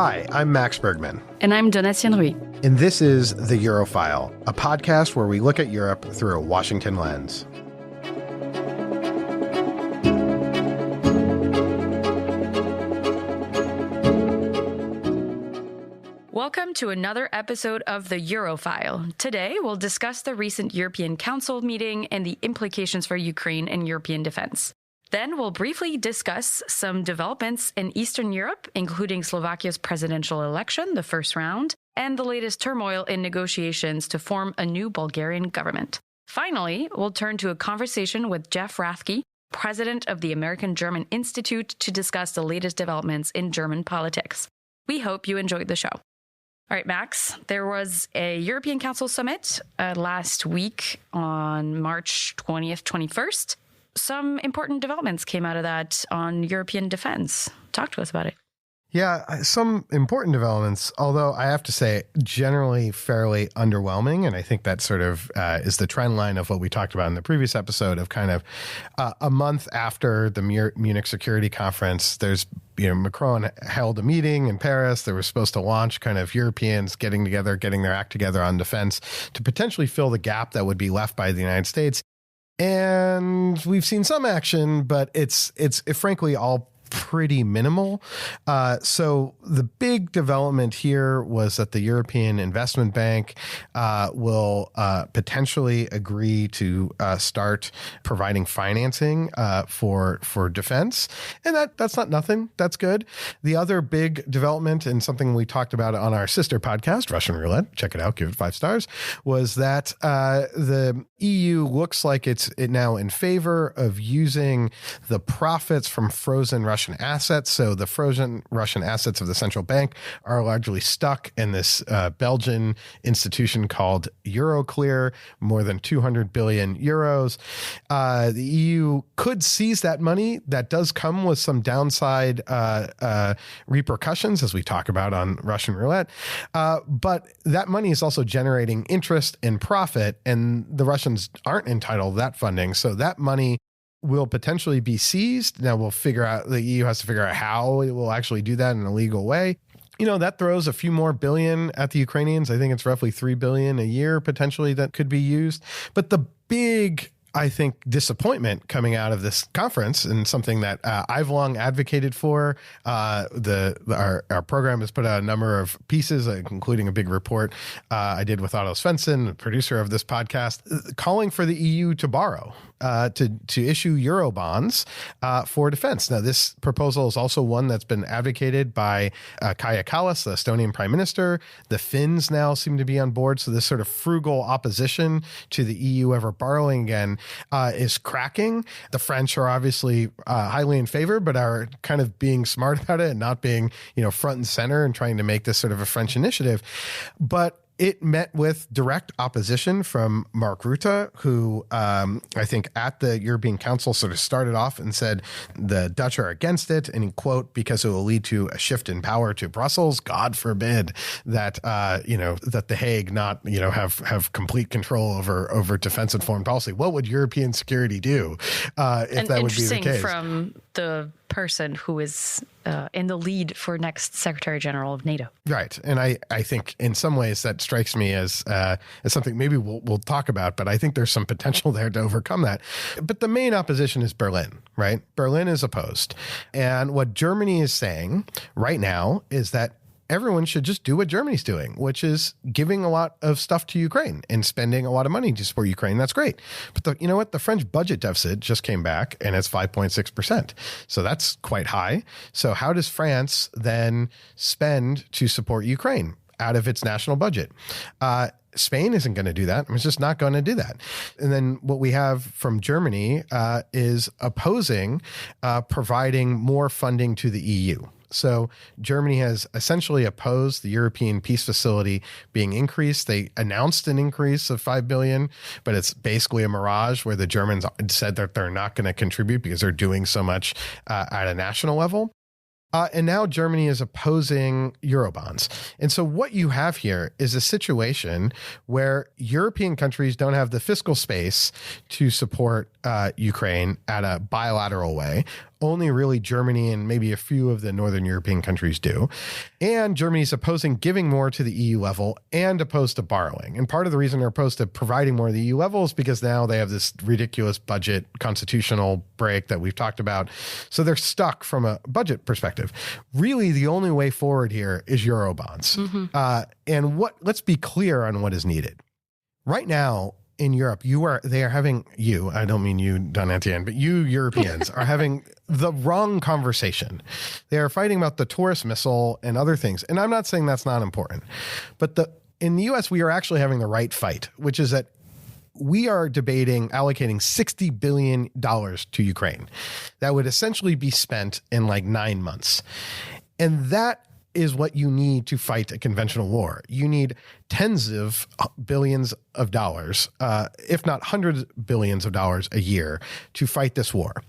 Hi, I'm Max Bergman. And I'm Donatien Rui. And this is The Eurofile, a podcast where we look at Europe through a Washington lens. Welcome to another episode of The Eurofile. Today, we'll discuss the recent European Council meeting and the implications for Ukraine and European defense. Then we'll briefly discuss some developments in Eastern Europe, including Slovakia's presidential election, the first round, and the latest turmoil in negotiations to form a new Bulgarian government. Finally, we'll turn to a conversation with Jeff Rathke, president of the American-German Institute, to discuss the latest developments in German politics. We hope you enjoyed the show. All right, Max, there was a European Council summit last week on March 20th, 21st. Some important developments came out of that on European defense. Talk to us about it. Yeah, some important developments, although I have to say generally fairly underwhelming. And I think that sort of is the trend line of what we talked about in the previous episode of kind of a month after the Munich Security Conference. There's, Macron held a meeting in Paris. They were supposed to launch kind of Europeans getting together, getting their act together on defense to potentially fill the gap that would be left by the United States. And we've seen some action, but it's frankly all pretty minimal. So the big development here was that the European Investment Bank will potentially agree to start providing financing for defense. And that's not nothing. That's good. The other big development, and something we talked about on our sister podcast, Russian Roulette, check it out, give it 5 stars, was that the EU looks like it's now in favor of using the profits from frozen Russian assets. So the frozen Russian assets of the central bank are largely stuck in this Belgian institution called Euroclear, more than 200 billion euros. The EU could seize that money. That does come with some downside repercussions, as we talk about on Russian Roulette. But that money is also generating interest and profit, and the Russians aren't entitled to that funding. So that money will potentially be seized. Now the EU has to figure out how it will actually do that in a legal way. That throws a few more billion at the Ukrainians. I think it's roughly 3 billion a year potentially that could be used. But the big, I think, disappointment coming out of this conference, and something that I've long advocated for. Our program has put out a number of pieces, including a big report I did with Otto Svensson, the producer of this podcast, calling for the EU to borrow, to issue Euro bonds for defense. Now, this proposal is also one that's been advocated by Kaja Kallas, the Estonian prime minister. The Finns now seem to be on board. So this sort of frugal opposition to the EU ever borrowing again is cracking. The French are obviously highly in favor, but are kind of being smart about it and not being, front and center and trying to make this sort of a French initiative. But it met with direct opposition from Mark Rutte, who I think at the European Council sort of started off and said the Dutch are against it, and quote, because it will lead to a shift in power to Brussels. God forbid that that The Hague not have complete control over defense and foreign policy. What would European security do if that would be the case? From the person who is in the lead for next Secretary General of NATO. Right. And I think in some ways that strikes me as something maybe we'll talk about, but I think there's some potential there to overcome that. But the main opposition is Berlin, right? Berlin is opposed. And what Germany is saying right now is that everyone should just do what Germany's doing, which is giving a lot of stuff to Ukraine and spending a lot of money to support Ukraine. That's great. But you know what? The French budget deficit just came back and it's 5.6%. So that's quite high. So how does France then spend to support Ukraine out of its national budget? Spain isn't going to do that. It's just not going to do that. And then what we have from Germany is opposing providing more funding to the EU. So Germany has essentially opposed the European Peace Facility being increased. They announced an increase of 5 billion, but it's basically a mirage where the Germans said that they're not going to contribute because they're doing so much at a national level. And now Germany is opposing Eurobonds. And so what you have here is a situation where European countries don't have the fiscal space to support Ukraine at a bilateral way. only really Germany and maybe a few of the Northern European countries do. And Germany's opposing giving more to the EU level and opposed to borrowing. And part of the reason they're opposed to providing more at the EU level is because now they have this ridiculous budget constitutional break that we've talked about. So they're stuck from a budget perspective. Really, the only way forward here is Eurobonds. And let's be clear on what is needed. Right now, in Europe, I don't mean you, Don Etienne, but you Europeans are having the wrong conversation. They are fighting about the Taurus missile and other things. And I'm not saying that's not important. But in the US, we are actually having the right fight, which is that we are debating allocating $60 billion to Ukraine. That would essentially be spent in like 9 months. And that is what you need to fight a conventional war. You need tens of billions of dollars, if not hundreds of billions of dollars a year to fight this war.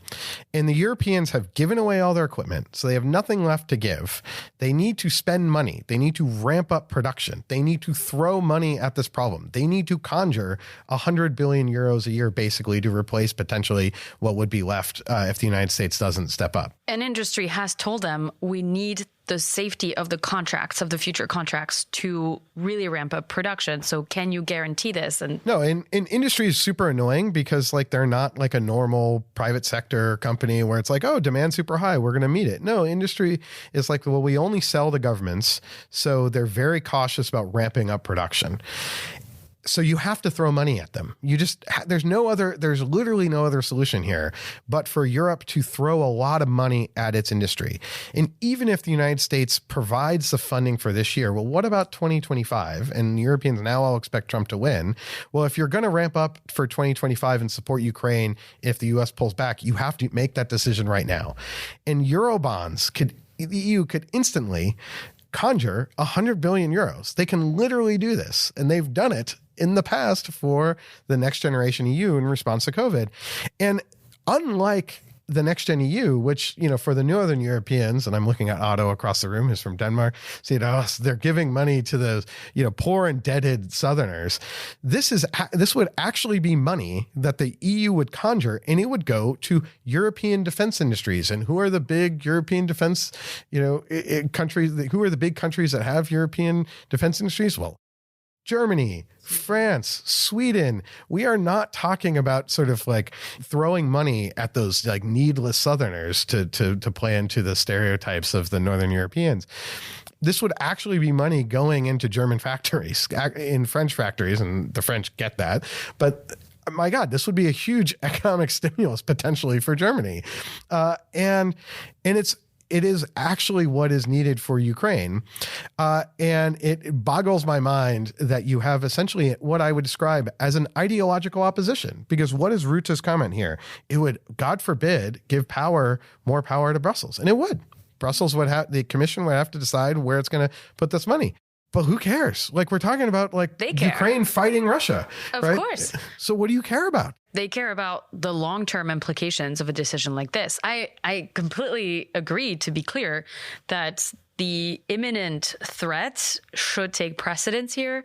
And the Europeans have given away all their equipment, so they have nothing left to give. They need to spend money. They need to ramp up production. They need to throw money at this problem. They need to conjure 100 billion euros a year, basically, to replace potentially what would be left if the United States doesn't step up. And industry has told them we need the safety of the contracts, of the future contracts, to really ramp up production. So can you guarantee this? And no, and industry is super annoying because like they're not like a normal private sector company where it's like, oh, demand's super high, we're going to meet it. No, industry is like, well, we only sell to governments. So they're very cautious about ramping up production. So you have to throw money at them. There's literally no other solution here but for Europe to throw a lot of money at its industry. And even if the United States provides the funding for this year, well, what about 2025? And Europeans now all expect Trump to win. Well, if you're going to ramp up for 2025 and support Ukraine, if the US pulls back, you have to make that decision right now. And Eurobonds the EU could instantly conjure 100 billion euros. They can literally do this. And they've done it in the past for the Next Generation EU in response to COVID. And unlike the Next Gen EU, which, for the Northern Europeans, and I'm looking at Otto across the room, who's from Denmark, they're giving money to those, poor indebted Southerners. This would actually be money that the EU would conjure, and it would go to European defense industries. And who are the big European defense, countries? Who are the big countries that have European defense industries? Well, Germany, France, Sweden. We are not talking about sort of like throwing money at those like needless Southerners to play into the stereotypes of the Northern Europeans. This would actually be money going into German factories, in French factories, and the French get that. But my God, this would be a huge economic stimulus potentially for Germany. And it is actually what is needed for Ukraine. And it boggles my mind that you have essentially what I would describe as an ideological opposition. Because what is Rutte's comment here? It would, God forbid, give more power to Brussels. And it would. The commission would have to decide where it's going to put this money. But who cares? Like, we're talking about Ukraine fighting Russia. Of right? course. So what do you care about? They care about the long-term implications of a decision like this. I completely agree, to be clear, that the imminent threat should take precedence here.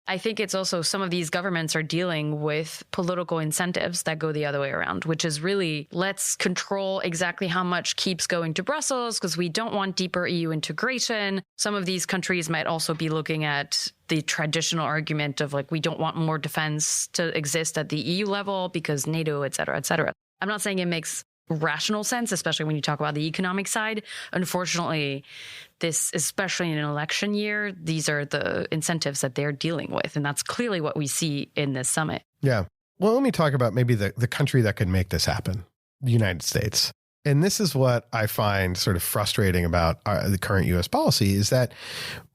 I think it's also some of these governments are dealing with political incentives that go the other way around, which is really, let's control exactly how much keeps going to Brussels because we don't want deeper EU integration. Some of these countries might also be looking at the traditional argument of we don't want more defense to exist at the EU level because NATO, et cetera, et cetera. I'm not saying it makes rational sense, especially when you talk about the economic side. Unfortunately, this, especially in an election year, these are the incentives that they're dealing with. And that's clearly what we see in this summit. Yeah. Well, let me talk about maybe the country that could make this happen, the United States. And this is what I find sort of frustrating about the current U.S. policy is that,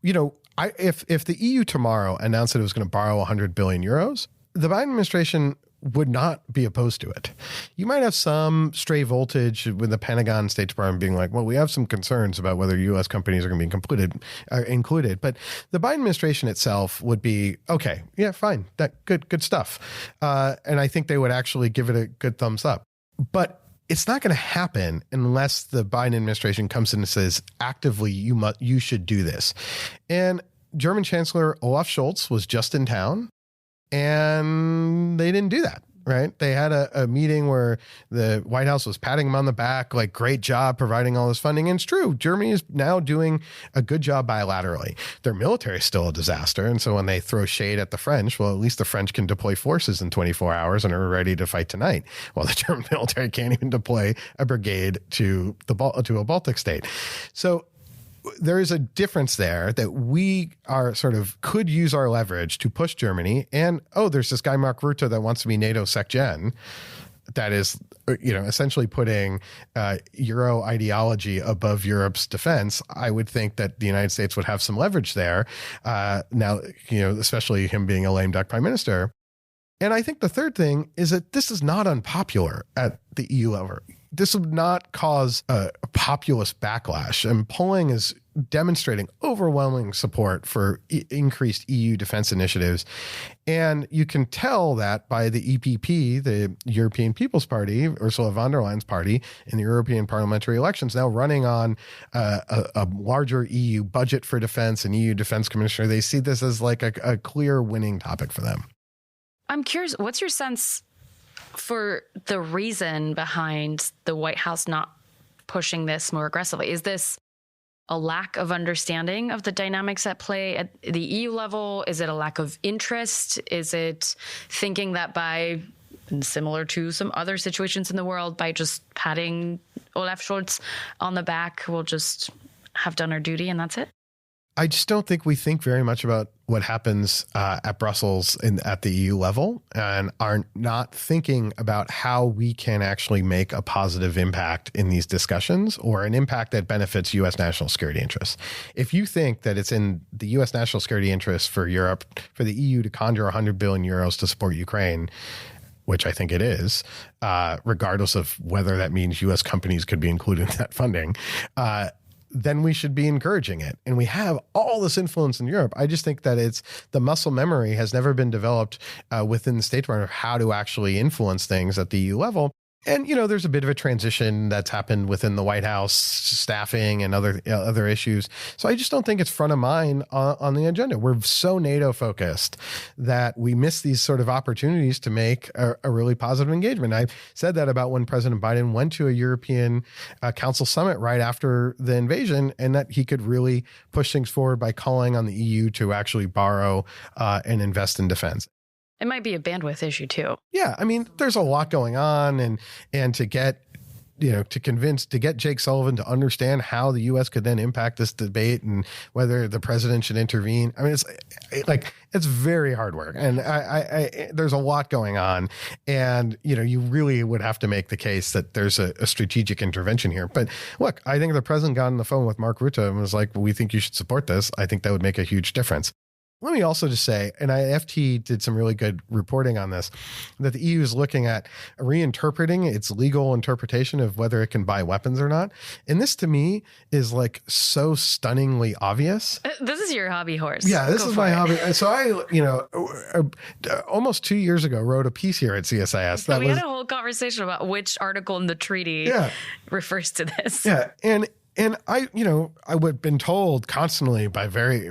if the EU tomorrow announced that it was going to borrow 100 billion euros, the Biden administration would not be opposed to it. You might have some stray voltage with the Pentagon, State Department being like, well, we have some concerns about whether U.S. companies are going to be included. But the Biden administration itself would be, okay, yeah, fine, that good stuff. And I think they would actually give it a good thumbs up. But it's not going to happen unless the Biden administration comes in and says, actively, you should do this. And German Chancellor Olaf Scholz was just in town. And they didn't do that. right? They had a meeting where the White House was patting them on the back, like, great job providing all this funding. And it's true. Germany is now doing a good job bilaterally. Their military is still a disaster. And so when they throw shade at the French, well, at least the French can deploy forces in 24 hours and are ready to fight tonight. Well, the German military can't even deploy a brigade to a Baltic state. So there is a difference there that we are sort of could use our leverage to push Germany. And, there's this guy, Mark Rutte, that wants to be NATO SecGen. That is, essentially putting Euro ideology above Europe's defense. I would think that the United States would have some leverage there. Now, especially him being a lame duck prime minister. And I think the third thing is that this is not unpopular at the EU level. This would not cause a populist backlash. And polling is demonstrating overwhelming support for increased EU defense initiatives. And you can tell that by the EPP, the European People's Party, Ursula von der Leyen's party, in the European parliamentary elections, now running on a larger EU budget for defense and EU defense commissioner. They see this as like a clear winning topic for them. I'm curious, what's your sense for the reason behind the White House not pushing this more aggressively? Is this a lack of understanding of the dynamics at play at the EU level? Is it a lack of interest? Is it thinking that by, similar to some other situations in the world, by just patting Olaf Scholz on the back, we'll just have done our duty and that's it? I just don't think we think very much about what happens at Brussels at the EU level, and are not thinking about how we can actually make a positive impact in these discussions, or an impact that benefits U.S. national security interests. If you think that it's in the U.S. national security interests for Europe, for the EU to conjure 100 billion euros to support Ukraine, which I think it is, regardless of whether that means U.S. companies could be included in that funding, then we should be encouraging it. And we have all this influence in Europe. I just think that it's the muscle memory has never been developed within the State Department of how to actually influence things at the EU level. And, there's a bit of a transition that's happened within the White House, staffing and other issues. So I just don't think it's front of mind on the agenda. We're so NATO focused that we miss these sort of opportunities to make a really positive engagement. I said that about when President Biden went to a European Council summit right after the invasion, and that he could really push things forward by calling on the EU to actually borrow and invest in defense. It might be a bandwidth issue too. Yeah. I mean, there's a lot going on, and to get, to get Jake Sullivan to understand how the U.S. could then impact this debate and whether the president should intervene. I mean, it's very hard work, and there's a lot going on, and, you really would have to make the case that there's a strategic intervention here. But look, I think the president got on the phone with Mark Rutte and was like, we think you should support this. I think that would make a huge difference. Let me also just say, and FT did some really good reporting on this, that the EU is looking at reinterpreting its legal interpretation of whether it can buy weapons or not. And this, to me, is like so stunningly obvious. This is your hobby horse. Yeah, this is my hobby. So I, almost 2 years ago, wrote a piece here at CSIS. We had a whole conversation about which article in the treaty refers to this. Yeah, And I would have been told constantly by very,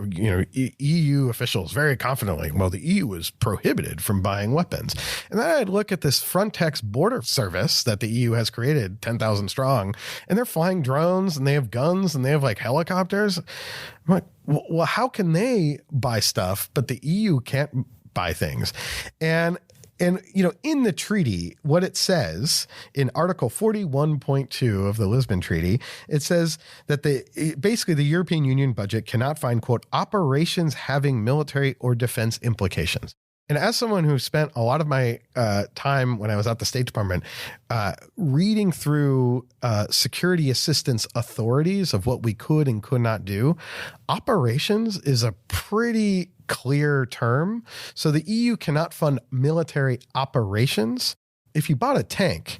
EU officials very confidently, well, the EU is prohibited from buying weapons. And then I'd look at this Frontex border service that the EU has created, 10,000 strong, and they're flying drones and they have guns and they have like helicopters. I'm like, well, how can they buy stuff, but the EU can't buy things? And in the treaty, what it says in Article 41.2 of the Lisbon Treaty, it says that basically the European Union budget cannot find, quote, operations having military or defense implications. And as someone who spent a lot of my time when I was at the State Department reading through security assistance authorities of what we could and could not do, operations is a pretty clear term. So the EU cannot fund military operations. If you bought a tank,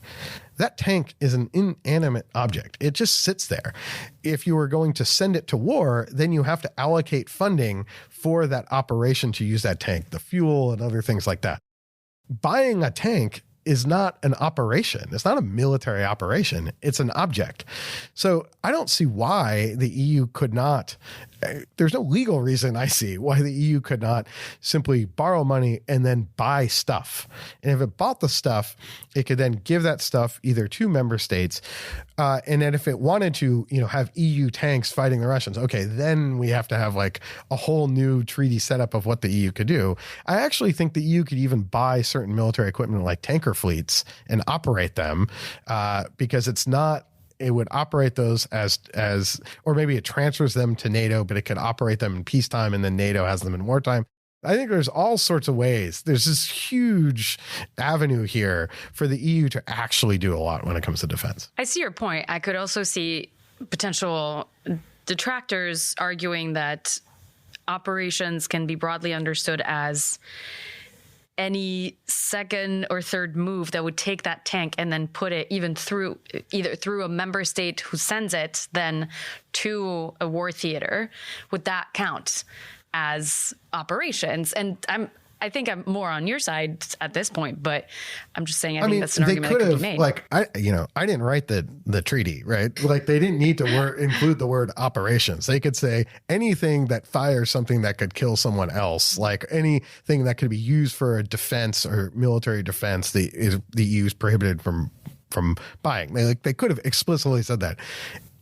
that tank is an inanimate object. It just sits there. If you were going to send it to war, then you have to allocate funding for that operation to use that tank, the fuel and other things like that. Buying a tank is not an operation. It's not a military operation. It's an object. So I don't see why the EU could not there's no legal reason I see why the EU could not simply borrow money and then buy stuff. And if it bought the stuff, it could then give that stuff either to member states, and then if it wanted to, have EU tanks fighting the Russians, okay, then we have to have like a whole new treaty setup of what the EU could do. I actually think the EU could even buy certain military equipment like tanker fleets and operate them, because it would operate those as, or maybe it transfers them to NATO, but it could operate them in peacetime and then NATO has them in wartime. I think there's all sorts of ways. There's this huge avenue here for the EU to actually do a lot when it comes to defense. I see your point. I could also see potential detractors arguing that operations can be broadly understood as any second or third move that would take that tank and then put it either through a member state who sends it then to a war theater. Would that count as operations? And I think I'm more on your side at this point, but I'm just saying I think that's an argument that could be made. Like, I didn't write the treaty, right? Like, they didn't need to include the word operations. They could say anything that fires something that could kill someone else, like anything that could be used for a defense or military defense, the EU is prohibited from buying. They could have explicitly said that.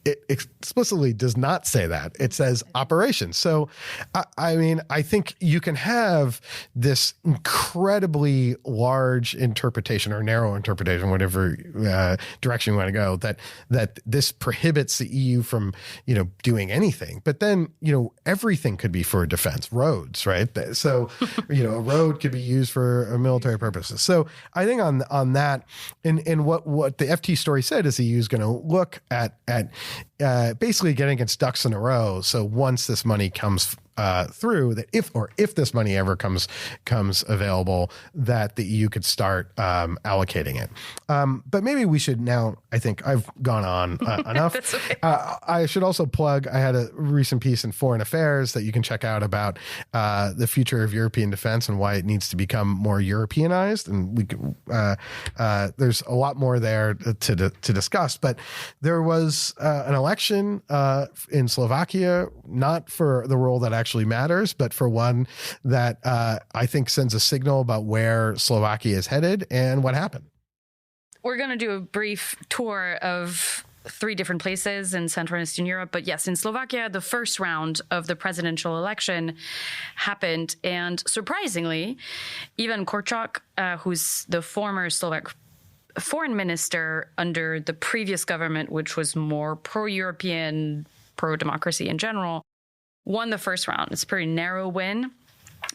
It explicitly does not say that. It says operations. So, I think you can have this incredibly large interpretation or narrow interpretation, whatever direction you want to go, that this prohibits the EU from, doing anything. But then, everything could be for defense. Roads, right? So, a road could be used for military purposes. So I think on that, and what the FT story said is the EU is going to look at basically getting its ducks in a row. So once this money comes through, that if this money ever comes available, that the EU could start allocating it. But maybe we should now, I think I've gone on enough. That's okay. I should also plug, I had a recent piece in Foreign Affairs that you can check out about the future of European defense and why it needs to become more Europeanized. And we can, there's a lot more there to discuss. But there was an election in Slovakia, not for the role that actually matters, but for one that I think sends a signal about where Slovakia is headed and what happened. We're going to do a brief tour of 3 different places in Central and Eastern Europe. But yes, in Slovakia, the first round of the presidential election happened. And surprisingly, Ivan Korčok, who's the former Slovak foreign minister under the previous government, which was more pro-European, pro-democracy in general, won the first round. It's a pretty narrow win,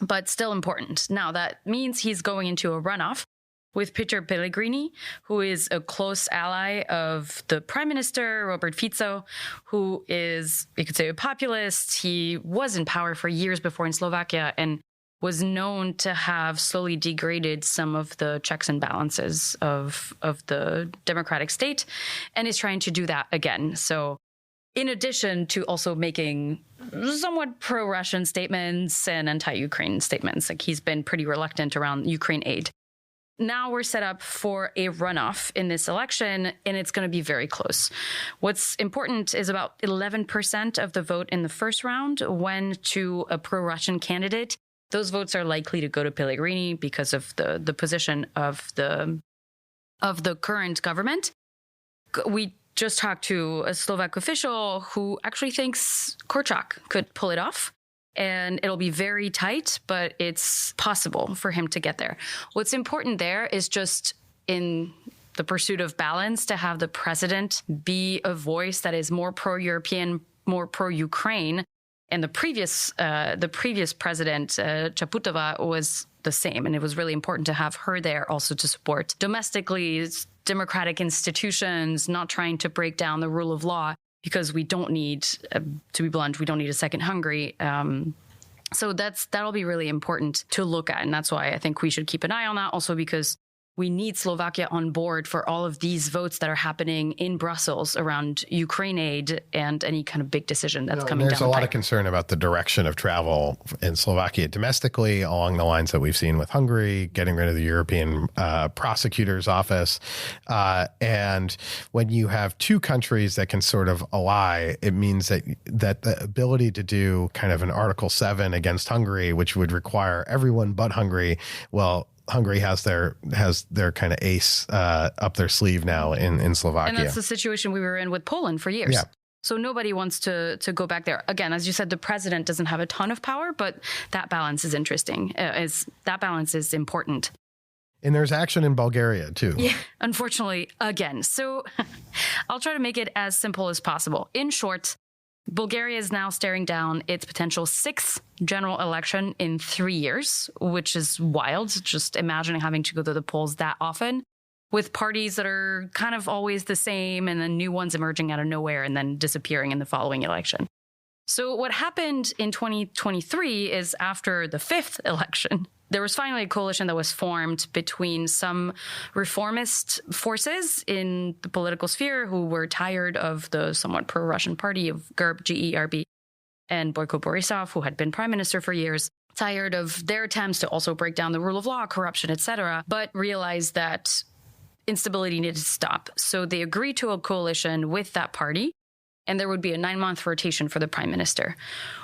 but still important. Now, that means he's going into a runoff with Peter Pellegrini, who is a close ally of the Prime Minister, Robert Fico, who is, you could say, a populist. He was in power for years before in Slovakia and was known to have slowly degraded some of the checks and balances of the democratic state, and is trying to do that again. So in addition to also making somewhat pro-Russian statements and anti-Ukraine statements, like he's been pretty reluctant around Ukraine aid. Now we're set up for a runoff in this election, and it's going to be very close. What's important is about 11% of the vote in the first round went to a pro-Russian candidate. Those votes are likely to go to Pellegrini because of the position of the current government. We just talked to a Slovak official who actually thinks Korčok could pull it off. And it'll be very tight, but it's possible for him to get there. What's important there is just in the pursuit of balance to have the president be a voice that is more pro-European, more pro-Ukraine. And the previous president, Čaputová, was the same. And it was really important to have her there also to support domestically democratic institutions, not trying to break down the rule of law. Because we don't need, to be blunt, we don't need a second Hungary. So that'll be really important to look at. And that's why I think we should keep an eye on that. Also because we need Slovakia on board for all of these votes that are happening in Brussels around Ukraine aid and any kind of big decision that's coming down. There's a lot of concern about the direction of travel in Slovakia domestically along the lines that we've seen with Hungary, getting rid of the European prosecutor's office. And when you have two countries that can sort of ally, it means that the ability to do kind of an Article 7 against Hungary, which would require everyone but Hungary, well, Hungary has their kind of ace up their sleeve now in Slovakia. And that's the situation we were in with Poland for years. Yeah. So nobody wants to go back there. Again, as you said, the president doesn't have a ton of power, but that balance is interesting. That balance is important. And there's action in Bulgaria, too. Yeah, unfortunately, again. So I'll try to make it as simple as possible. In short, Bulgaria is now staring down its potential 6th general election in 3 years, which is wild. Just imagining having to go to the polls that often with parties that are kind of always the same and then new ones emerging out of nowhere and then disappearing in the following election. So what happened in 2023 is after the 5th election, there was finally a coalition that was formed between some reformist forces in the political sphere who were tired of the somewhat pro-Russian party of GERB, G-E-R-B, and Boyko Borisov, who had been prime minister for years, tired of their attempts to also break down the rule of law, corruption, etc., but realized that instability needed to stop. So they agreed to a coalition with that party, and there would be a 9-month rotation for the prime minister.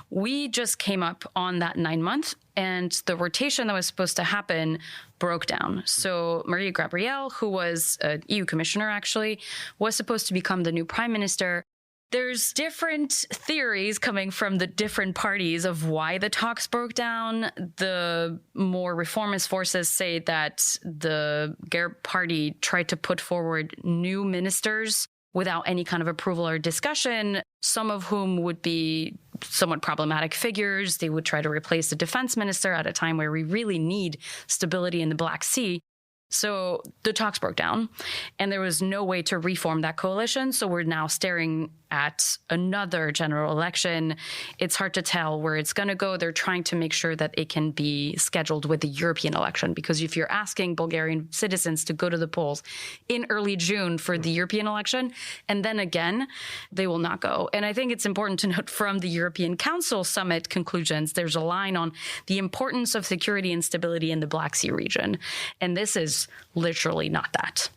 We just came up on that 9-month, and the rotation that was supposed to happen broke down. So Maria Gabriel, who was an EU commissioner, actually, was supposed to become the new prime minister. There's different theories coming from the different parties of why the talks broke down. The more reformist forces say that the GERB party tried to put forward new ministers without any kind of approval or discussion, some of whom would be somewhat problematic figures. They would try to replace the defense minister at a time where we really need stability in the Black Sea. So the talks broke down, and there was no way to reform that coalition. So we're now staring at another general election. It's hard to tell where it's going to go. They're trying to make sure that it can be scheduled with the European election, because if you're asking Bulgarian citizens to go to the polls in early June for the European election, and then again, they will not go. And I think it's important to note from the European Council summit conclusions, there's a line on the importance of security and stability in the Black Sea region. And this is literally not that.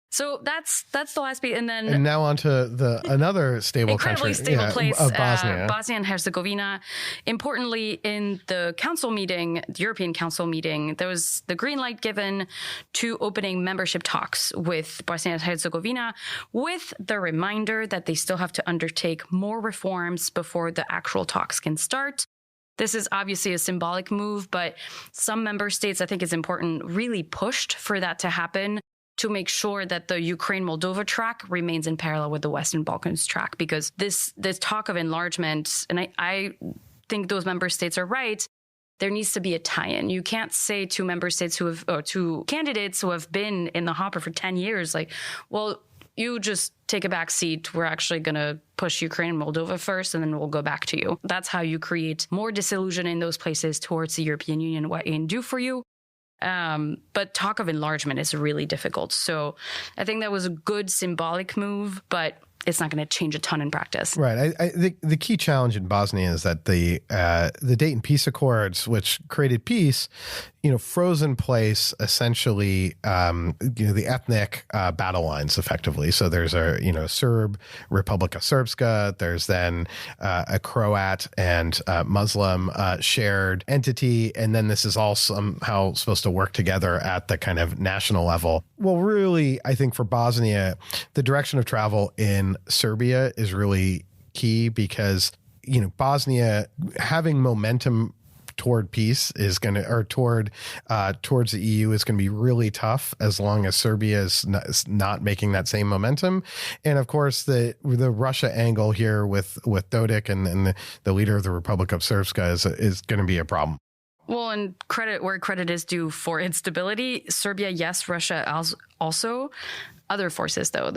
So that's the last beat, and now on to another stable incredibly country, stable place, Bosnia. Bosnia and Herzegovina. Importantly, in the council meeting, the European Council meeting, there was the green light given to opening membership talks with Bosnia and Herzegovina, with the reminder that they still have to undertake more reforms before the actual talks can start. This is obviously a symbolic move, but some member states, I think it's important, really pushed for that to happen, to make sure that the Ukraine-Moldova track remains in parallel with the Western Balkans track, because this talk of enlargement, and I think those member states are right, there needs to be a tie-in. You can't say to member states to candidates who have been in the hopper for 10 years, like, well, you just take a back seat. We're actually going to push Ukraine and Moldova first, and then we'll go back to you. That's how you create more disillusion in those places towards the European Union, what it can do for you. But talk of enlargement is really difficult. So I think that was a good symbolic move, but it's not going to change a ton in practice. Right. I think the key challenge in Bosnia is that the Dayton Peace Accords, which created peace, froze in place essentially, the ethnic battle lines effectively. So there's a Serb Republika Srpska. There's then a Croat and Muslim shared entity. And then this is all somehow supposed to work together at the kind of national level. Well, really, I think for Bosnia, the direction of travel in Serbia is really key, because, Bosnia having momentum toward peace is going to, or towards the EU is going to be really tough as long as Serbia is not making that same momentum. And of course, the Russia angle here with Dodik and the leader of the Republic of Srpska is going to be a problem. Well, and credit where credit is due for instability. Serbia, yes. Russia also. Other forces, though.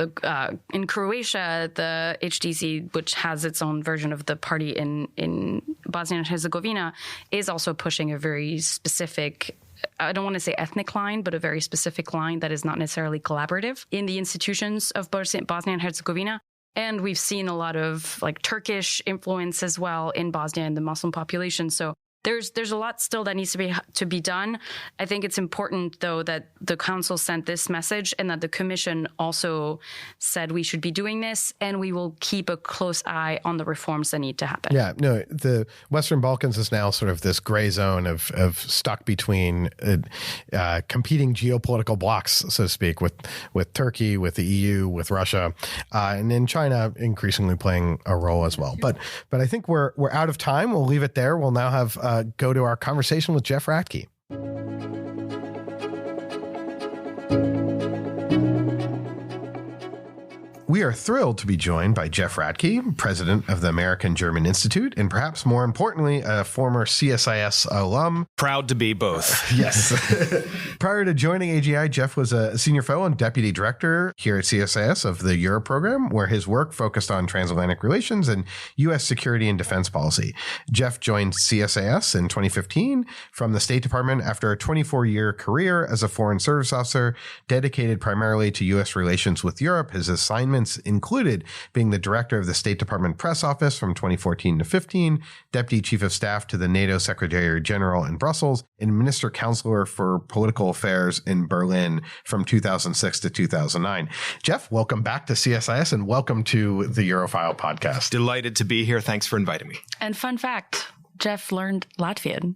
In Croatia, the HDC, which has its own version of the party in Bosnia and Herzegovina, is also pushing a very specific I don't want to say ethnic line, but a very specific line that is not necessarily collaborative in the institutions of Bosnia and Herzegovina. And we've seen a lot of like Turkish influence as well in Bosnia and the Muslim population. So there's a lot still that needs to be done. I think it's important, though, that the council sent this message and that the commission also said we should be doing this, and we will keep a close eye on the reforms that need to happen. Yeah, no, the Western Balkans is now sort of this gray zone of stuck between competing geopolitical blocks, so to speak, with Turkey, with the EU, with Russia, and then China increasingly playing a role as well. But I think we're out of time. We'll leave it there. We'll now have go to our conversation with Jeff Rathke. We are thrilled to be joined by Jeff Rathke, president of the American-German Institute, and perhaps more importantly, a former CSIS alum. Proud to be both. Yes. Prior to joining AGI, Jeff was a senior fellow and deputy director here at CSIS of the Euro program, where his work focused on transatlantic relations and U.S. security and defense policy. Jeff joined CSIS in 2015 from the State Department after a 24-year career as a foreign service officer dedicated primarily to U.S. relations with Europe. His assignment included being the director of the State Department Press Office from 2014 to 15, Deputy Chief of Staff to the NATO Secretary General in Brussels, and Minister Counselor for Political Affairs in Berlin from 2006 to 2009. Jeff, welcome back to CSIS and welcome to the Eurofile podcast. Delighted to be here. Thanks for inviting me. And fun fact, Jeff learned Latvian,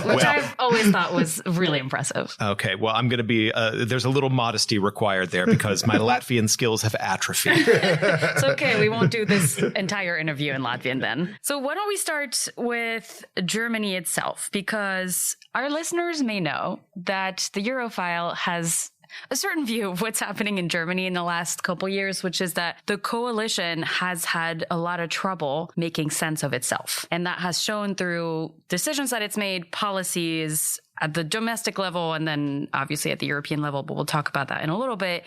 which I've always thought was really impressive. Okay, well, I'm going to be, there's a little modesty required there because my Latvian skills have atrophied. It's okay. We won't do this entire interview in Latvian then. So why don't we start with Germany itself? Because our listeners may know that the Eurofile has a certain view of what's happening in Germany in the last couple years, which is that the coalition has had a lot of trouble making sense of itself. And that has shown through decisions that it's made, policies at the domestic level, and then obviously at the European level, but we'll talk about that in a little bit.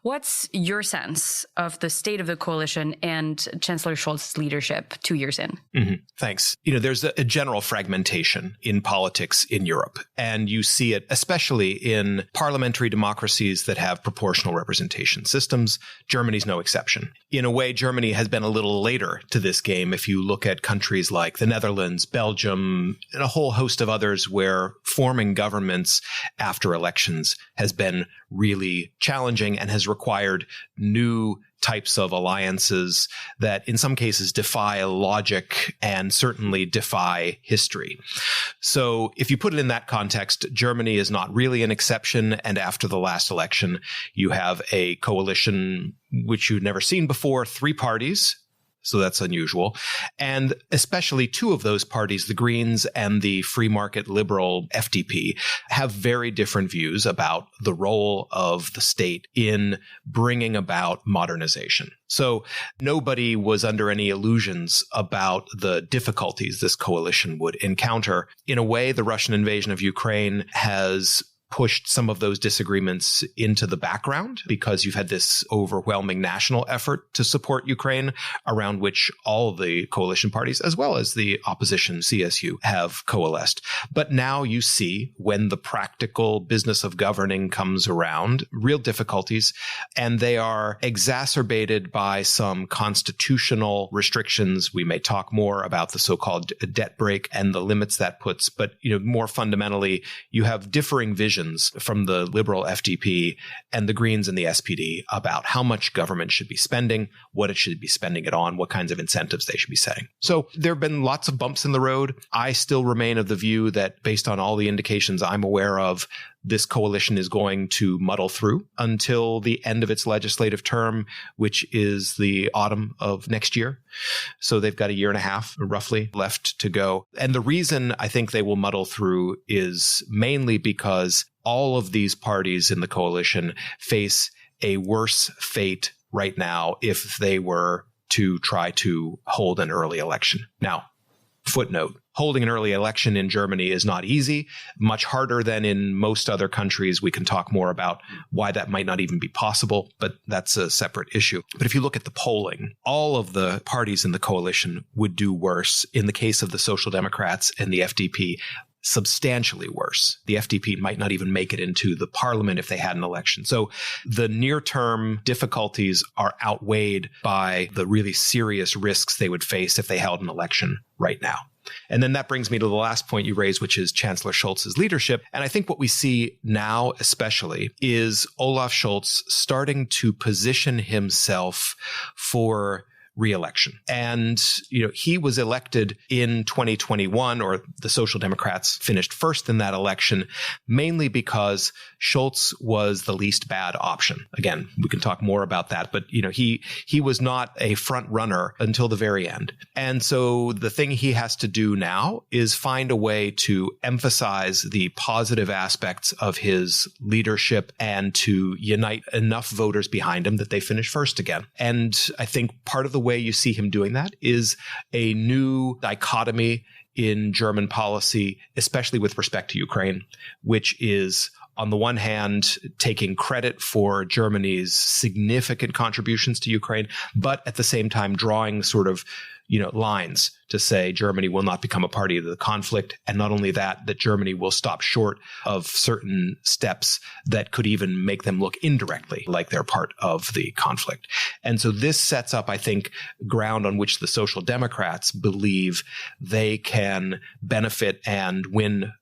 What's your sense of the state of the coalition and Chancellor Scholz's leadership 2 years in? Mm-hmm. Thanks. There's a general fragmentation in politics in Europe, and you see it especially in parliamentary democracies that have proportional representation systems. Germany's no exception. In a way, Germany has been a little later to this game if you look at countries like the Netherlands, Belgium, and a whole host of others where forming governments after elections has been really challenging and has required new types of alliances that in some cases defy logic and certainly defy history. So if you put it in that context, Germany is not really an exception. And after the last election, you have a coalition which you've never seen before, 3 parties. So that's unusual. And especially 2 of those parties, the Greens and the free market liberal FDP, have very different views about the role of the state in bringing about modernization. So nobody was under any illusions about the difficulties this coalition would encounter. In a way, the Russian invasion of Ukraine has pushed some of those disagreements into the background because you've had this overwhelming national effort to support Ukraine around which all of the coalition parties, as well as the opposition CSU, have coalesced. But now you see when the practical business of governing comes around, real difficulties, and they are exacerbated by some constitutional restrictions. We may talk more about the so-called debt brake and the limits that puts, but more fundamentally, you have differing visions from the liberal FDP and the Greens and the SPD about how much government should be spending, what it should be spending it on, what kinds of incentives they should be setting. So there have been lots of bumps in the road. I still remain of the view that based on all the indications I'm aware of, this coalition is going to muddle through until the end of its legislative term, which is the autumn of next year. So they've got a year and a half roughly left to go. And the reason I think they will muddle through is mainly because all of these parties in the coalition face a worse fate right now if they were to try to hold an early election. Now, footnote, holding an early election in Germany is not easy, much harder than in most other countries. We can talk more about why that might not even be possible, but that's a separate issue. But if you look at the polling, all of the parties in the coalition would do worse. In the case of the Social Democrats and the FDP, substantially worse. The FDP might not even make it into the parliament if they had an election. So the near-term difficulties are outweighed by the really serious risks they would face if they held an election right now. And then that brings me to the last point you raised, which is Chancellor Scholz's leadership. And I think what we see now especially is Olaf Scholz starting to position himself for re-election. And, he was elected in 2021, or the Social Democrats finished first in that election, mainly because Scholz was the least bad option. Again, we can talk more about that, but, he was not a front runner until the very end. And so the thing he has to do now is find a way to emphasize the positive aspects of his leadership and to unite enough voters behind him that they finish first again. And I think part of the way you see him doing that is a new dichotomy in German policy, especially with respect to Ukraine, which is, on the one hand, taking credit for Germany's significant contributions to Ukraine, but at the same time drawing sort of lines to say Germany will not become a party to the conflict. And not only that Germany will stop short of certain steps that could even make them look indirectly like they're part of the conflict. And so this sets up, I think, ground on which the Social Democrats believe they can benefit and win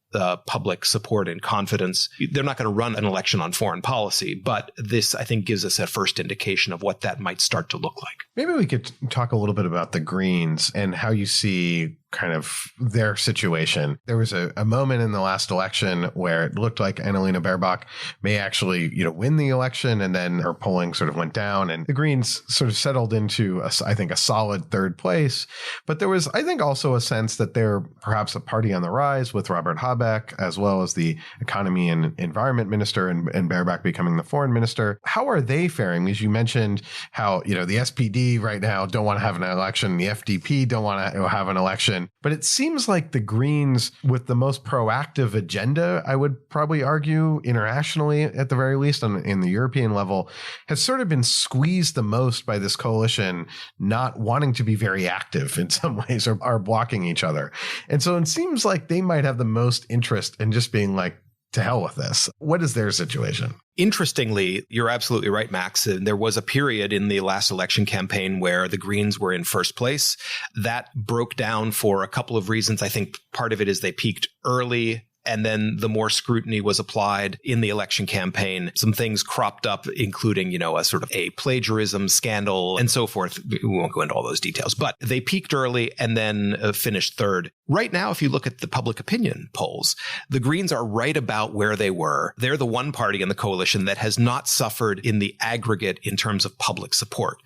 public support and confidence. They're not going to run an election on foreign policy, but this, I think, gives us a first indication of what that might start to look like. Maybe we could talk a little bit about the Greens and how you see kind of their situation. There was a moment in the last election where it looked like Annalena Baerbock may actually, win the election, and then her polling sort of went down, and the Greens sort of settled into, I think, a solid third place. But there was, I think, also a sense that they're perhaps a party on the rise with Robert Habeck, as well as the economy and environment minister, and Baerbock becoming the foreign minister. How are they faring? As you mentioned, how, the SPD right now don't want to have an election, the FDP don't want to have an election. But it seems like the Greens, with the most proactive agenda, I would probably argue internationally, at the very least, in the European level, has sort of been squeezed the most by this coalition not wanting to be very active in some ways, or are blocking each other. And so it seems like they might have the most interest in just being like, to hell with this. What is their situation? Interestingly, you're absolutely right, Max. There was a period in the last election campaign where the Greens were in first place. That broke down for a couple of reasons. I think part of it is they peaked early, and then the more scrutiny was applied in the election campaign. Some things cropped up, including, a sort of a plagiarism scandal and so forth. We won't go into all those details, but they peaked early and then finished third. Right now, if you look at the public opinion polls, the Greens are right about where they were. They're the one party in the coalition that has not suffered in the aggregate in terms of public support.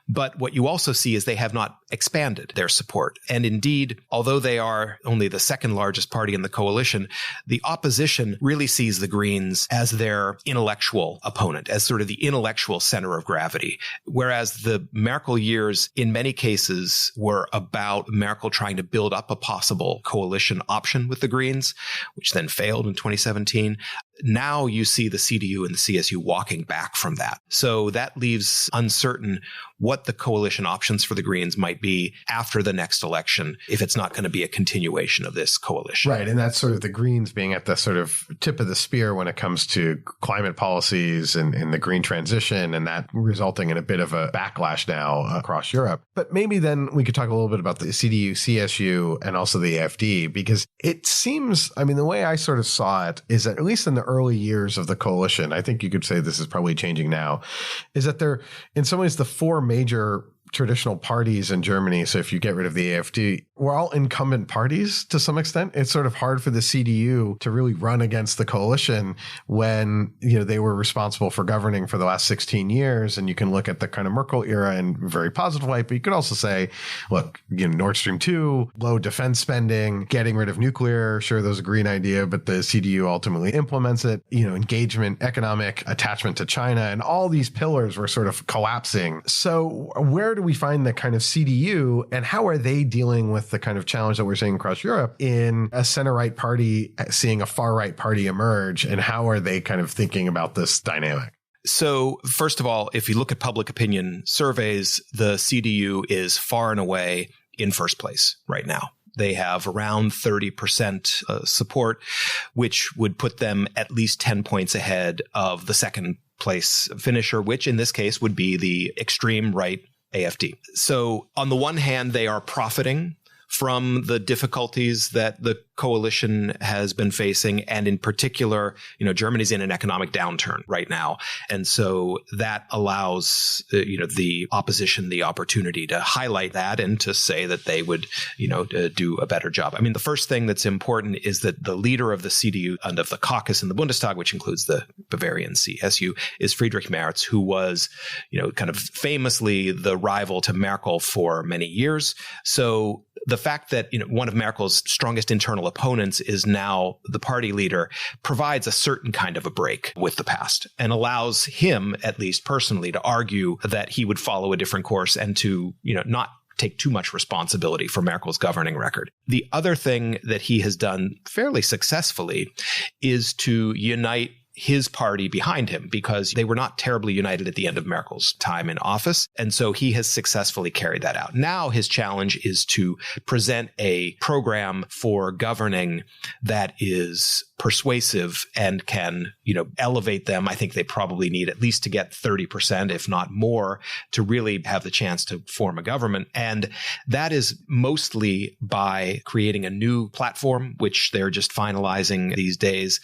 But what you also see is they have not expanded their support. And indeed, although they are only the second largest party in the coalition, the opposition really sees the Greens as their intellectual opponent, as sort of the intellectual center of gravity. Whereas the Merkel years, in many cases, were about Merkel trying to build up a possible coalition option with the Greens, which then failed in 2017. Now you see the CDU and the CSU walking back from that. So that leaves uncertain what the coalition options for the Greens might be after the next election, if it's not going to be a continuation of this coalition. Right. And that's sort of the Greens being at the sort of tip of the spear when it comes to climate policies and the green transition, and that resulting in a bit of a backlash now across Europe. But maybe then we could talk a little bit about the CDU, CSU, and also the AfD, because it seems, the way I sort of saw it is that at least in the early years of the coalition, I think you could say this is probably changing now, is that they're in some ways the four major traditional parties in Germany. So if you get rid of the AfD, we're all incumbent parties to some extent. It's sort of hard for the CDU to really run against the coalition when, they were responsible for governing for the last 16 years. And you can look at the kind of Merkel era in a very positive light, but you could also say, look, Nord Stream 2, low defense spending, getting rid of nuclear. Sure, that was a green idea, but the CDU ultimately implements it. Engagement, economic attachment to China, and all these pillars were sort of collapsing. So where do we find the kind of CDU, and how are they dealing with the kind of challenge that we're seeing across Europe in a center-right party seeing a far-right party emerge, and how are they kind of thinking about this dynamic? So first of all, if you look at public opinion surveys, the CDU is far and away in first place right now. They have around 30% support, which would put them at least 10 points ahead of the second place finisher, which in this case would be the extreme right AfD. So on the one hand, they are profiting from the difficulties that the coalition has been facing. And in particular, Germany's in an economic downturn right now. And so that allows, the opposition the opportunity to highlight that and to say that they would, do a better job. I mean, the first thing that's important is that the leader of the CDU and of the caucus in the Bundestag, which includes the Bavarian CSU, is Friedrich Merz, who was, kind of famously the rival to Merkel for many years. So the fact that one of Merkel's strongest internal opponents is now the party leader provides a certain kind of a break with the past and allows him, at least personally, to argue that he would follow a different course and to, not take too much responsibility for Merkel's governing record. The other thing that he has done fairly successfully is to unite his party behind him, because they were not terribly united at the end of Merkel's time in office. And so he has successfully carried that out. Now his challenge is to present a program for governing that is persuasive and can, elevate them. I think they probably need at least to get 30%, if not more, to really have the chance to form a government. And that is mostly by creating a new platform, which they're just finalizing these days,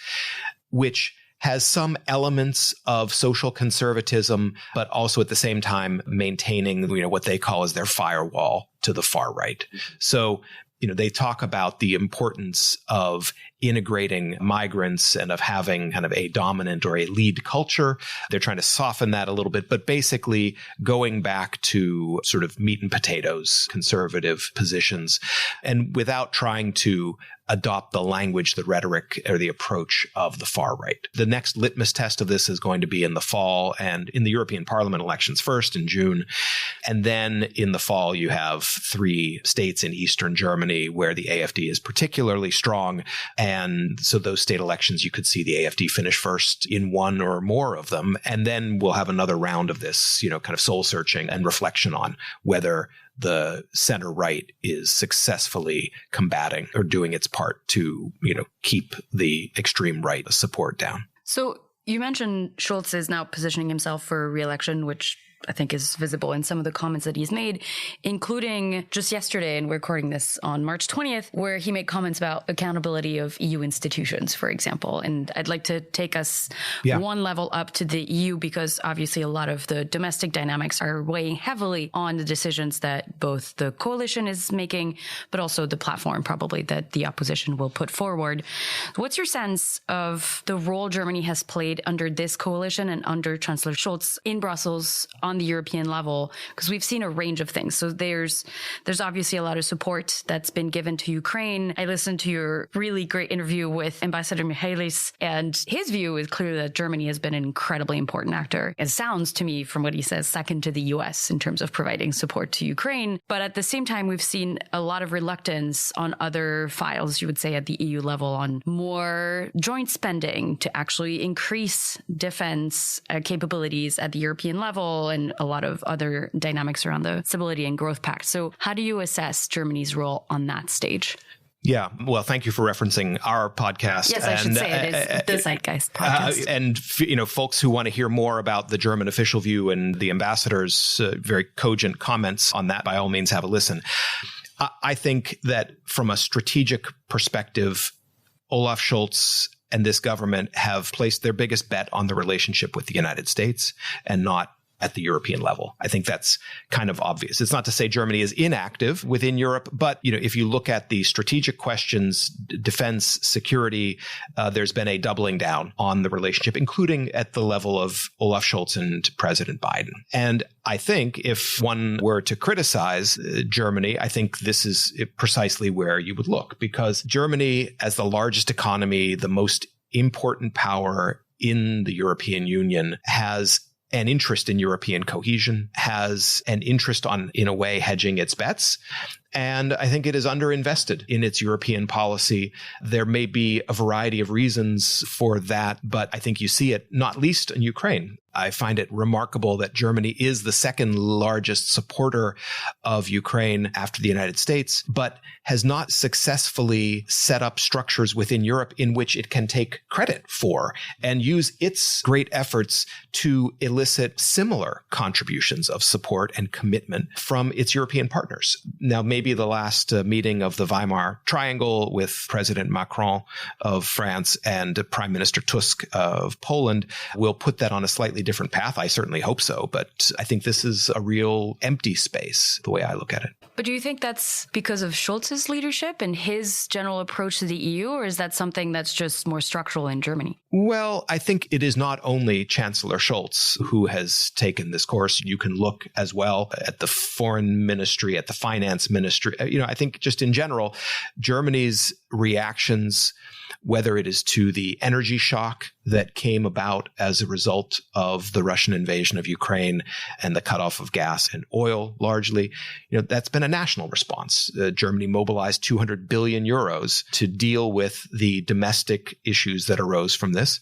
which has some elements of social conservatism, but also at the same time maintaining, what they call as their firewall to the far right. So, they talk about the importance of integrating migrants and of having kind of a dominant or a lead culture. They're trying to soften that a little bit, but basically going back to sort of meat and potatoes, conservative positions, and without trying to adopt the language, the rhetoric, or the approach of the far right. The next litmus test of this is going to be in the fall and in the European Parliament elections first in June. And then in the fall, you have 3 states in Eastern Germany where the AfD is particularly strong. And so those state elections, you could see the AfD finish first in one or more of them. And then we'll have another round of this, kind of soul searching and reflection on whether the center right is successfully combating or doing its part to, keep the extreme right support down. So you mentioned Scholz is now positioning himself for re-election, which I think is visible in some of the comments that he's made, including just yesterday, and we're recording this on March 20th, where he made comments about accountability of EU institutions, for example. And I'd like to take us one level up to the EU, because obviously a lot of the domestic dynamics are weighing heavily on the decisions that both the coalition is making, but also the platform probably that the opposition will put forward. What's your sense of the role Germany has played under this coalition and under Chancellor Scholz in Brussels on the European level? Because we've seen a range of things. So there's obviously a lot of support that's been given to Ukraine. I listened to your really great interview with Ambassador Michaelis, and his view is clear that Germany has been an incredibly important actor. It sounds to me, from what he says, second to the US in terms of providing support to Ukraine. But at the same time, we've seen a lot of reluctance on other files, you would say, at the EU level on more joint spending to actually increase defense capabilities at the European level, and a lot of other dynamics around the Stability and Growth Pact. So how do you assess Germany's role on that stage? Yeah. Well, thank you for referencing our podcast. Yes, I should say it is the Zeitgeist podcast. And, folks who want to hear more about the German official view and the ambassador's very cogent comments on that, by all means, have a listen. I think that from a strategic perspective, Olaf Scholz and this government have placed their biggest bet on the relationship with the United States and not at the European level. I think that's kind of obvious. It's not to say Germany is inactive within Europe, but if you look at the strategic questions, defense, security, there's been a doubling down on the relationship, including at the level of Olaf Scholz and President Biden. And I think if one were to criticize Germany, I think this is precisely where you would look, because Germany, as the largest economy, the most important power in the European Union, has an interest in European cohesion, has an interest on, in a way, hedging its bets. And I think it is underinvested in its European policy. There may be a variety of reasons for that, but I think you see it not least in Ukraine. I find it remarkable that Germany is the second largest supporter of Ukraine after the United States, but has not successfully set up structures within Europe in which it can take credit for and use its great efforts to elicit similar contributions of support and commitment from its European partners. Now, maybe the last meeting of the Weimar Triangle with President Macron of France and Prime Minister Tusk of Poland will put that on a slightly different path. I certainly hope so, but I think this is a real empty space, the way I look at it. But do you think that's because of Scholz's leadership and his general approach to the EU, or is that something that's just more structural in Germany? Well, I think it is not only Chancellor Scholz who has taken this course. You can look as well at the foreign ministry, at the finance ministry. I think just in general, Germany's reactions, whether it is to the energy shock that came about as a result of the Russian invasion of Ukraine and the cutoff of gas and oil largely, that's been a national response. Germany mobilized 200 billion euros to deal with the domestic issues that arose from this.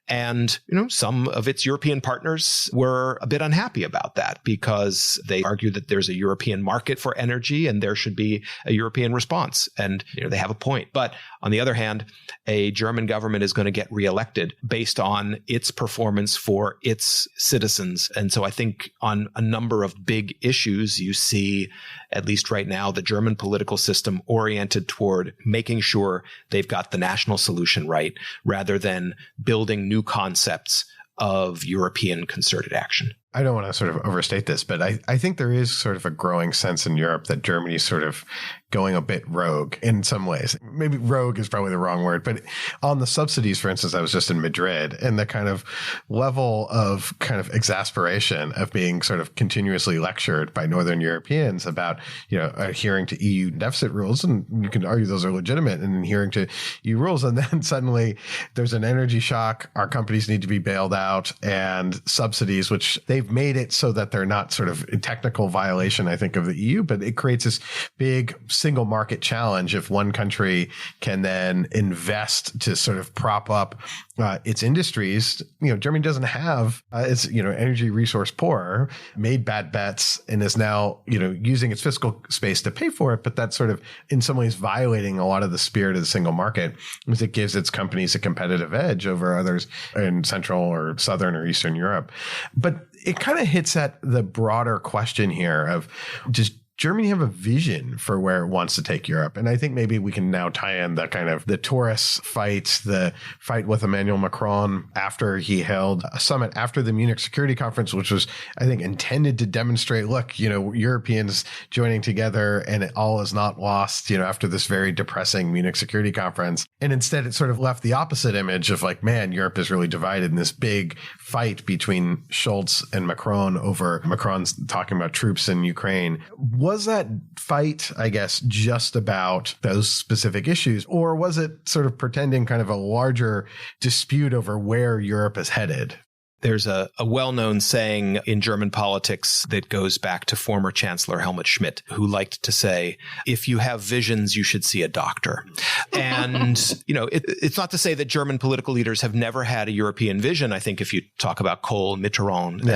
And, some of its European partners were a bit unhappy about that because they argue that there's a European market for energy and there should be a European response. And, they have a point. But on the other hand, a German government is going to get reelected based on its performance for its citizens. And so I think on a number of big issues, you see, at least right now, the German political system oriented toward making sure they've got the national solution right, rather than building new concepts of European concerted action. I don't want to sort of overstate this, but I think there is sort of a growing sense in Europe that Germany's sort of going a bit rogue in some ways. Maybe rogue is probably the wrong word, but on the subsidies, for instance, I was just in Madrid, and the kind of level of kind of exasperation of being sort of continuously lectured by Northern Europeans about, adhering to EU deficit rules. And you can argue those are legitimate and adhering to EU rules. And then suddenly there's an energy shock. Our companies need to be bailed out, and subsidies, which they've made it so that they're not sort of a technical violation, I think, of the EU, but it creates this big single market challenge if one country can then invest to sort of prop up its industries. Germany doesn't have, it's, energy resource poor, made bad bets, and is now, using its fiscal space to pay for it. But that's sort of in some ways violating a lot of the spirit of the single market, because it gives its companies a competitive edge over others in Central or Southern or Eastern Europe. But it kind of hits at the broader question here of, does Germany have a vision for where it wants to take Europe? And I think maybe we can now tie in the kind of the Taurus fight, the fight with Emmanuel Macron after he held a summit after the Munich Security Conference, which was, I think, intended to demonstrate, look, Europeans joining together and it all is not lost, after this very depressing Munich Security Conference. And instead, it sort of left the opposite image of like, man, Europe is really divided in this big fight between Scholz and Macron over Macron's talking about troops in Ukraine. Was that fight, I guess, just about those specific issues, or was it sort of pretending kind of a larger dispute over where Europe is headed? There's a well-known saying in German politics that goes back to former Chancellor Helmut Schmidt, who liked to say, if you have visions, you should see a doctor. And, it's not to say that German political leaders have never had a European vision. I think if you talk about Kohl, Mitterrand,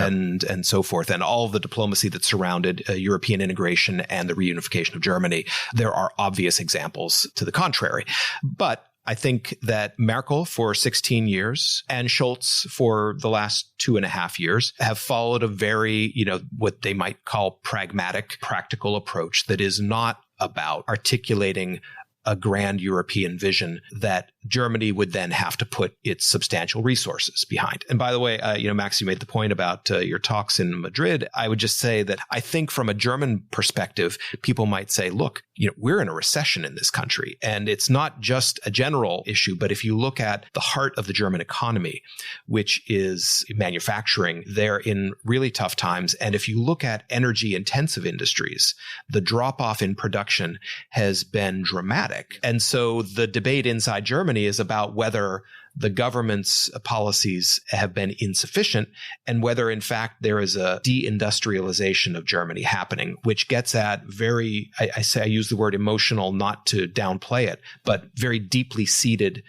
and so forth, and all of the diplomacy that surrounded European integration and the reunification of Germany, there are obvious examples to the contrary. But I think that Merkel for 16 years and Scholz for the last 2.5 years have followed a very, what they might call pragmatic, practical approach that is not about articulating a grand European vision that Germany would then have to put its substantial resources behind. And by the way, Max, you made the point about your talks in Madrid. I would just say that I think from a German perspective, people might say, look, we're in a recession in this country. And it's not just a general issue, but if you look at the heart of the German economy, which is manufacturing, they're in really tough times. And if you look at energy intensive industries, the drop off in production has been dramatic. And so the debate inside Germany is about whether the government's policies have been insufficient and whether, in fact, there is a deindustrialization of Germany happening, which gets at very, I use the word emotional not to downplay it, but very deeply seated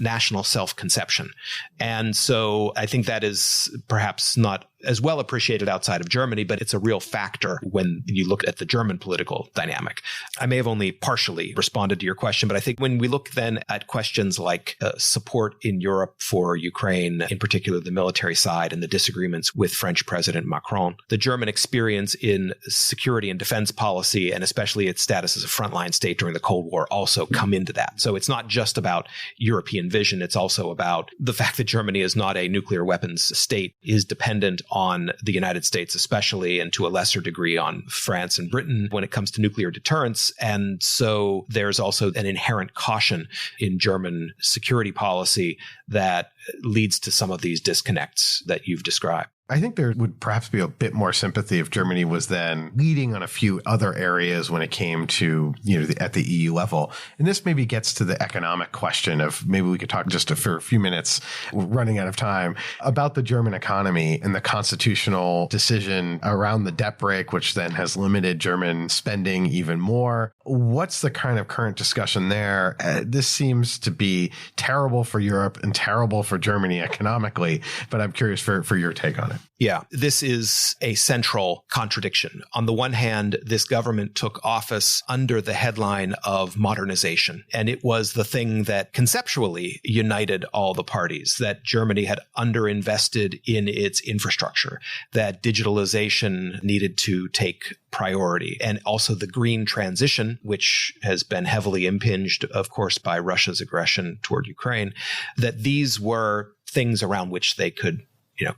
national self-conception. And so I think that is perhaps not as well appreciated outside of Germany, but it's a real factor when you look at the German political dynamic. I may have only partially responded to your question, but I think when we look then at questions like support in Europe for Ukraine, in particular the military side and the disagreements with French President Macron, the German experience in security and defense policy, and especially its status as a frontline state during the Cold War, also come into that. So it's not just about European vision. It's also about the fact that Germany is not a nuclear weapons state, is dependent on the United States especially, and to a lesser degree on France and Britain when it comes to nuclear deterrence. And so there's also an inherent caution in German security policy that leads to some of these disconnects that you've described. I think there would perhaps be a bit more sympathy if Germany was then leading on a few other areas when it came to, at the EU level. And this maybe gets to the economic question of maybe we could talk just for a few minutes, running out of time, about the German economy and the constitutional decision around the debt brake, which then has limited German spending even more. What's the kind of current discussion there? This seems to be terrible for Europe and terrible for Germany economically, but I'm curious for your take on it. Yeah, this is a central contradiction. On the one hand, this government took office under the headline of modernization, and it was the thing that conceptually united all the parties, that Germany had underinvested in its infrastructure, that digitalization needed to take priority, and also the green transition, which has been heavily impinged, of course, by Russia's aggression toward Ukraine, that these were things around which they could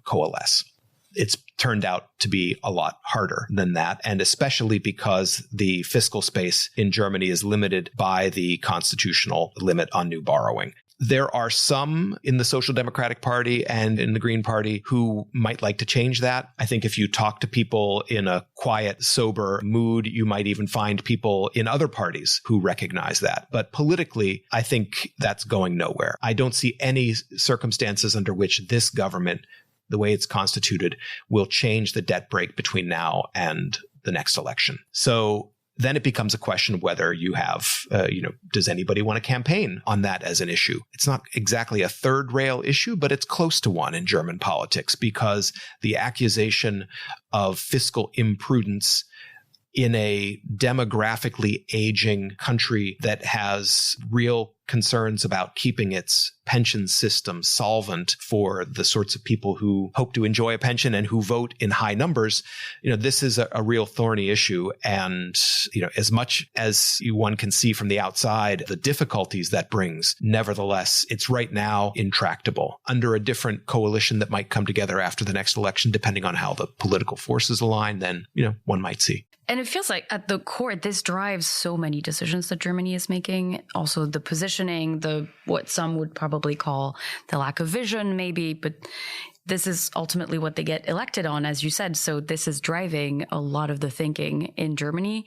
coalesce. It's turned out to be a lot harder than that, and especially because the fiscal space in Germany is limited by the constitutional limit on new borrowing. There are some in the Social Democratic Party and in the Green Party who might like to change that. I think if you talk to people in a quiet, sober mood, you might even find people in other parties who recognize that. But politically, I think that's going nowhere. I don't see any circumstances under which this government, the way it's constituted, will change the debt brake between now and the next election. So then it becomes a question of whether you have, does anybody want to campaign on that as an issue? It's not exactly a third rail issue, but it's close to one in German politics, because the accusation of fiscal imprudence in a demographically aging country that has real concerns about keeping its pension system solvent for the sorts of people who hope to enjoy a pension and who vote in high numbers, this is a real thorny issue. And, as much as one can see from the outside the difficulties that brings, nevertheless, it's right now intractable. Under a different coalition that might come together after the next election, depending on how the political forces align, then, one might see. And it feels like at the core, this drives so many decisions that Germany is making. Also the positioning, what some would probably call the lack of vision, maybe, but this is ultimately what they get elected on, as you said. So this is driving a lot of the thinking in Germany,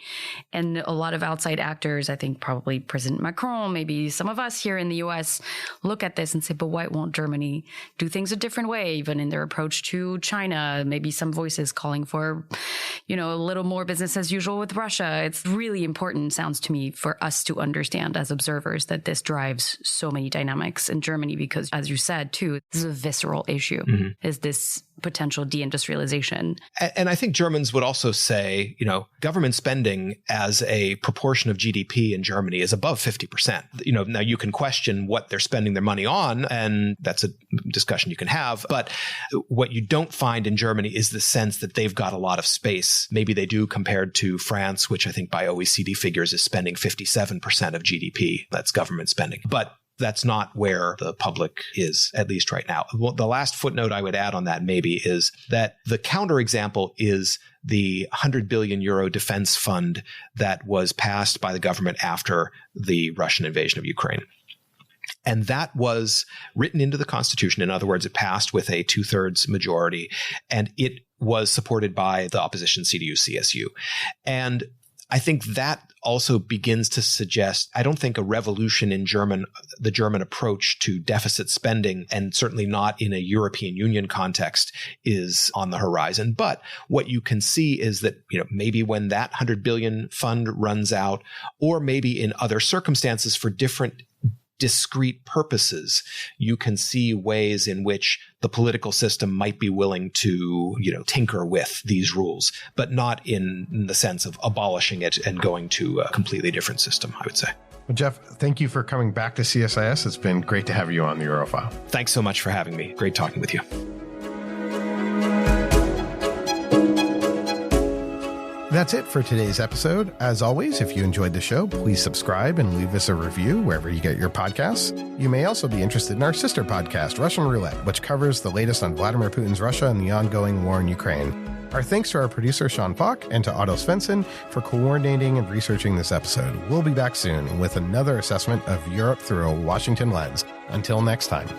and a lot of outside actors, I think probably President Macron, maybe some of us here in the US, look at this and say, but why won't Germany do things a different way, even in their approach to China? Maybe some voices calling for, a little more business as usual with Russia. It's really important, sounds to me, for us to understand as observers that this drives so many dynamics in Germany, because as you said too, this is a visceral issue. Mm-hmm. Is this potential deindustrialization. And I think Germans would also say, government spending as a proportion of GDP in Germany is above 50%. Now you can question what they're spending their money on, and that's a discussion you can have. But what you don't find in Germany is the sense that they've got a lot of space. Maybe they do compared to France, which I think by OECD figures is spending 57% of GDP. That's government spending. But that's not where the public is, at least right now. Well, the last footnote I would add on that maybe is that the counterexample is the 100 billion euro defense fund that was passed by the government after the Russian invasion of Ukraine. And that was written into the Constitution. In other words, it passed with a 2/3 majority, and it was supported by the opposition CDU-CSU. And I think that also begins to suggest, I don't think a revolution in the German approach to deficit spending, and certainly not in a European Union context, is on the horizon. But what you can see is that, maybe when that 100 billion fund runs out, or maybe in other circumstances for different discrete purposes, you can see ways in which the political system might be willing to, tinker with these rules, but not in the sense of abolishing it and going to a completely different system, I would say. Well, Jeff, thank you for coming back to CSIS. It's been great to have you on the Eurofile. Thanks so much for having me. Great talking with you. That's it for today's episode. As always, if you enjoyed the show, please subscribe and leave us a review wherever you get your podcasts. You may also be interested in our sister podcast, Russian Roulette, which covers the latest on Vladimir Putin's Russia and the ongoing war in Ukraine. Our thanks to our producer, Sean Falk, and to Otto Svensson for coordinating and researching this episode. We'll be back soon with another assessment of Europe through a Washington lens. Until next time.